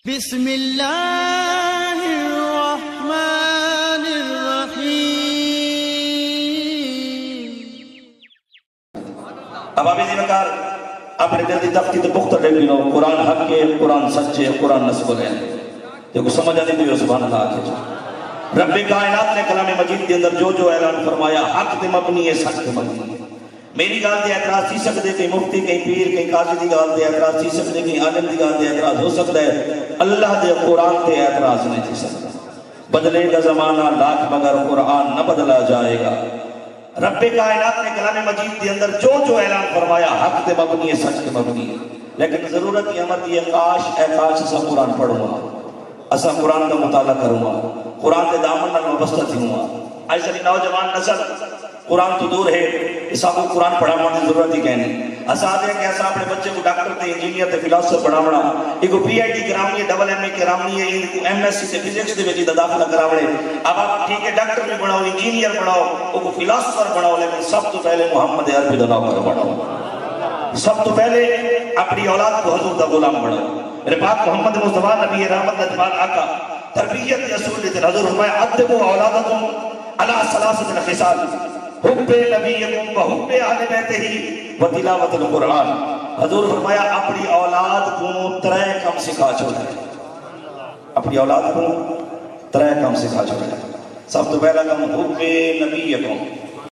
بسم اللہ الرحمن الرحیم۔ اب ابھی ذمکار اپنے دل دی تختی تو پختہ ڈیگنو قرآن حق کے، قرآن سچے، قرآن نصب ہے جو سمجھ آنے دیو سبحان اللہ آکے رب کائنات نے کلام مجید کے اندر جو اعلان فرمایا حق تے مبنی ہے، سچ تے مبنی ہے۔ میری گال دے اعتراض تھی سکتے، کہیں مفتی، کہیں پیر، کہیں قاضی دی گال دے اعتراض تھی سکتے، کہیں عالم دی گال دے اعتراض ہو سکتا ہے، اللہ دے قرآن تے اعتراض نہیں تھی سکتا۔ بدلے گا زمانہ لاکھ مگر قرآن نہ بدلا جائے گا۔ رب کائنات نے کلام مجید کے اندر جو اعلان فرمایا حق تے مبنی ہے، سچ تے مبنی ہے، لیکن ضرورت یہ امر دی ہے کاش اسا قرآن پڑھوں گا، اسا قرآن کا مطالعہ کروں گا، قرآن کے دامن نال وابستہ تھوں گا۔ ایسا نوجوان نسل قرآن تو دور ہے، اسا کو قرآن پڑھانے کی ضرورت ہی کہنی۔ اسا آتے ہیں کہ اسا اپنے بچے کو ڈاکٹر تے انجینئر تے فلاسفر بناونا، ایک پی آئی ٹی کرامنی ہے، ڈبل ایم اے کرامنی ہے، ایم ایس سی تے فزکس دے وچ داخلہ کراونے۔ اب آپ ٹھیک ہے ڈاکٹر بھی بناؤ، انجینئر بناؤ، وہ فلاسفر بناؤ، لیکن سب تو پہلے محمد عربی دا نوکر بناؤ، سب تو پہلے اپنی اولاد کو حضور دا غلام بناؤ۔ میرے پاک محمد مصطفیٰ نبی رحمت اجمال آقا تربیت اصول لیتے حضور فرمایا ادبوا اولادکم علی ثلاثۃ خصال حب نبیکم و حب اہل بیتہ و تلاوت القرآن۔ حضور فرمایا اپنی اولاد کو ترے کم سکھا چھوڑے، اپنی اولاد کو ترے کم سکھا چھوڑے۔ سب تو پہلا کم حب نبیکم،